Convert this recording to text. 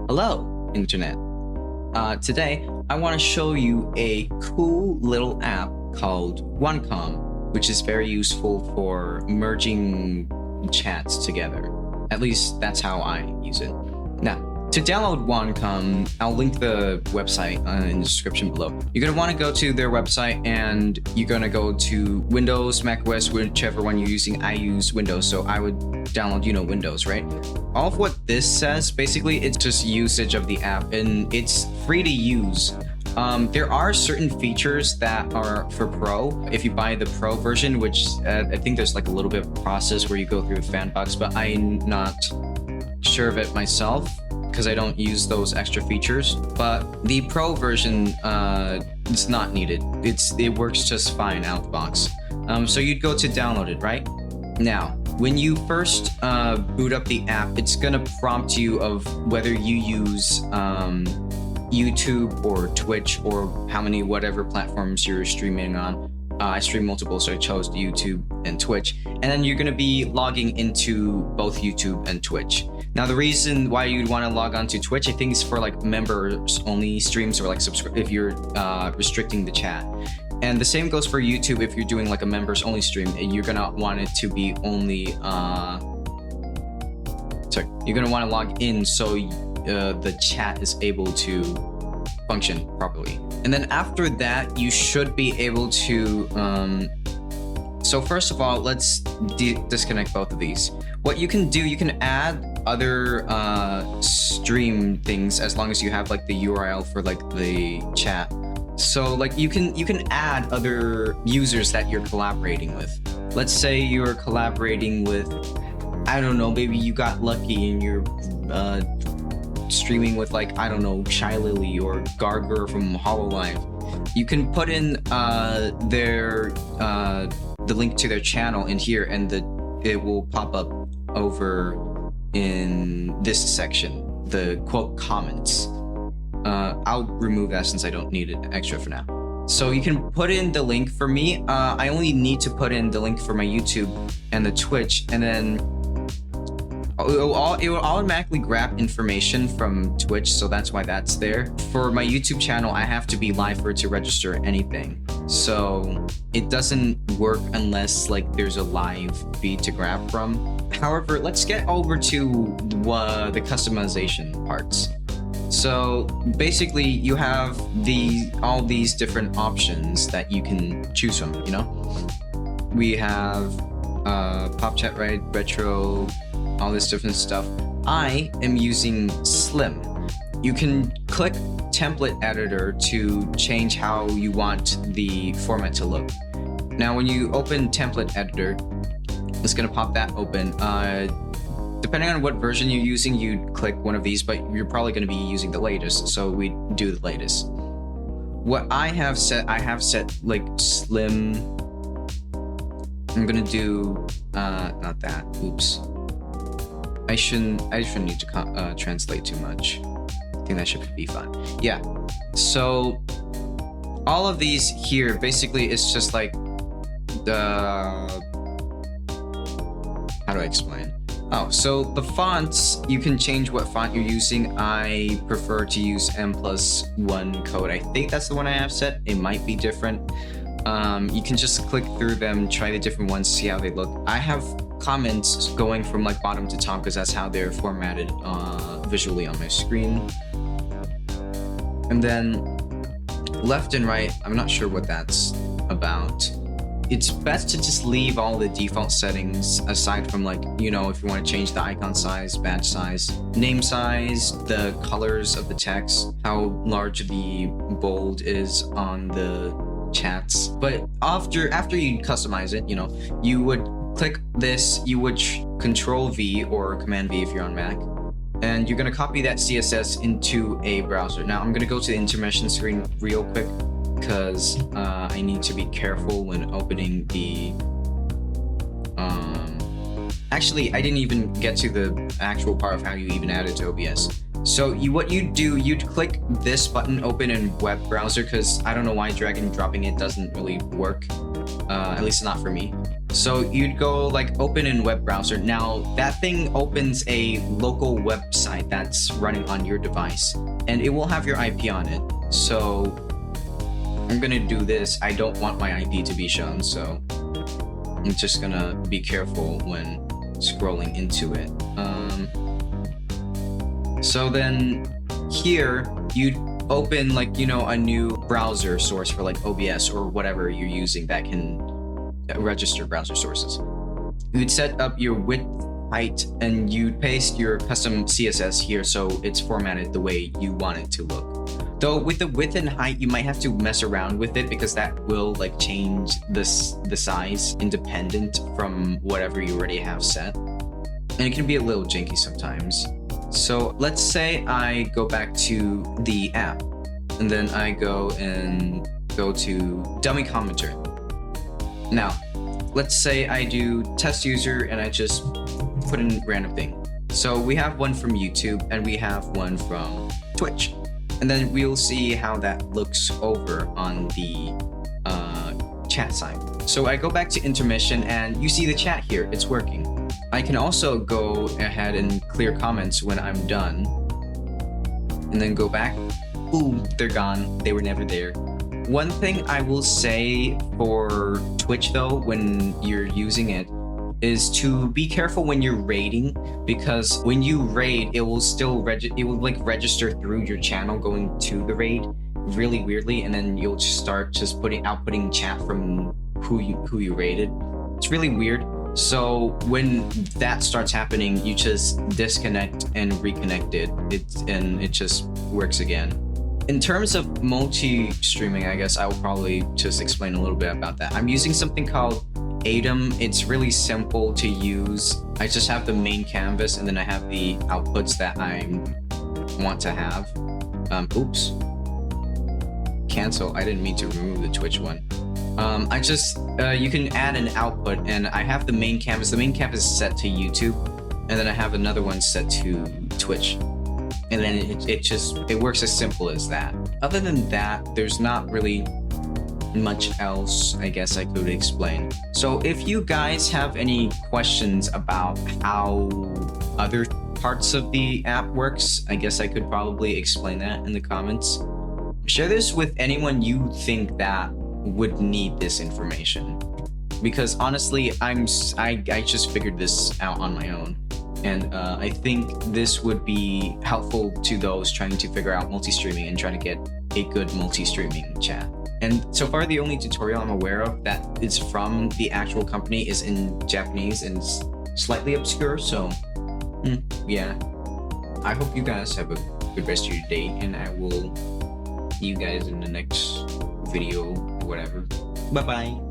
Hello, Internet. Today, I want to show you a cool little app called OneCom, which is very useful for merging chats together. At least that's how I use it. Now, to download OneCom, I'll link the website in the description below. You're going to want to go to their website and you're going to go to Windows, macOS, whichever one you're using. I use Windows, so I would download, Windows, right? All of what this says, basically, it's just usage of the app and it's free to use. There are certain features that are for Pro. If you buy the Pro version, which I think there's like a little bit of a process where you go through Fanbox, but I'm not sure of it myself because I don't use those extra features. But the Pro version, it's not needed. It works just fine out the box. So you'd go to download it, right? Now, when you first boot up the app, it's gonna prompt you of whether you use YouTube or Twitch or whatever platforms you're streaming on. I stream multiple, so I chose YouTube and Twitch. And then you're gonna be logging into both YouTube and Twitch. Now, the reason why you'd want to log on to Twitch, I think, is for like members only streams or like if you're restricting the chat. And the same goes for YouTube. If you're doing like a members only stream, you're gonna want it to be only you're gonna want to log in so the chat is able to function properly. And then after that, you should be able to so first of all, let's disconnect both of these. What you can do, you can add other stream things as long as you have like the URL for like the chat. So like you can add other users that you're collaborating with. Let's say you're collaborating with, I don't know, maybe you got lucky and you're streaming with like, I don't know, shiiii or Garger from HoloLive. You can put in the link to their channel in here, and it will pop up over in this section, the quote comments. I'll remove that since I don't need it extra for now. So you can put in the link. For me, I only need to put in the link for my YouTube and the Twitch, and then it will automatically grab information from Twitch, so that's why that's there. For my YouTube channel, I have to be live for it to register anything. So it doesn't work unless like there's a live feed to grab from. However, let's get over to the customization parts. So basically you have all these different options that you can choose from, We have pop chat, right, retro, all this different stuff. I am using Slim. You can click template editor to change how you want the format to look. Now, when you open template editor, it's gonna pop that open. Depending on what version you're using, you'd click one of these, but you're probably gonna be using the latest, so we do the latest. What I have set like Slim. I'm gonna do, not that, oops. I shouldn't need to translate too much. I think that should be fine. Yeah, so all of these here, basically it's just like how do I explain? Oh, so the fonts, you can change what font you're using. I prefer to use M+1 code. I think that's the one I have set. It might be different. You can just click through them, try the different ones, see how they look. I have comments going from like bottom to top because that's how they're formatted visually on my screen. And then left and right, I'm not sure what that's about. It's best to just leave all the default settings aside from like, if you want to change the icon size, badge size, name size, the colors of the text, how large the bold is on the chats. But after you customize it, you would click this, you would Control V or Command V if you're on Mac, and you're going to copy that CSS into a browser. Now I'm going to go to the intermission screen real quick because I need to be careful when opening the actually, I didn't even get to the actual part of how you even add it to OBS. So what you do, you'd click this button, open in web browser, because I don't know why drag and dropping it doesn't really work. At least not for me. So you'd go like open in web browser. Now that thing opens a local website that's running on your device, and it will have your IP on it. So I'm gonna do this. I don't want my IP to be shown, so I'm just gonna be careful when scrolling into it. So then here you'd open like, you know, a new browser source for like OBS or whatever you're using that can register browser sources. You'd set up your width, height, and you'd paste your custom CSS here so it's formatted the way you want it to look. Though with the width and height, you might have to mess around with it because that will like change the size independent from whatever you already have set. And it can be a little janky sometimes. So let's say I go back to the app and then I go to dummy commenter. Now, let's say I do test user and I just put in random thing. So we have one from YouTube and we have one from Twitch. And then we'll see how that looks over on the chat side. So I go back to intermission and you see the chat here, it's working. I can also go ahead and clear comments when I'm done. And then go back, boom, they're gone, they were never there. One thing I will say for Twitch though, when you're using it, is to be careful when you're raiding, because when you raid, it will still register through your channel going to the raid really weirdly, and then you'll just start outputting chat from who you raided. It's really weird. So when that starts happening, you just disconnect and reconnect it, and it just works again. In terms of multi-streaming, I guess I will probably just explain a little bit about that. I'm using something called Atom. It's really simple to use. I just have the main canvas and then I have the outputs that I want to have. Oops. Cancel. I didn't mean to remove the Twitch one. You can add an output and I have the main canvas. The main canvas is set to YouTube and then I have another one set to Twitch. And then it works as simple as that. Other than that, there's not really much else I guess I could explain. So if you guys have any questions about how other parts of the app works, I guess I could probably explain that in the comments. Share this with anyone you think that would need this information, because honestly I just figured this out on my own, and I think this would be helpful to those trying to figure out multi-streaming and trying to get a good multi-streaming chat. And so far the only tutorial I'm aware of that is from the actual company is in Japanese and slightly obscure, so yeah. I hope you guys have a good rest of your day, and I will see you guys in the next video or whatever. Bye bye.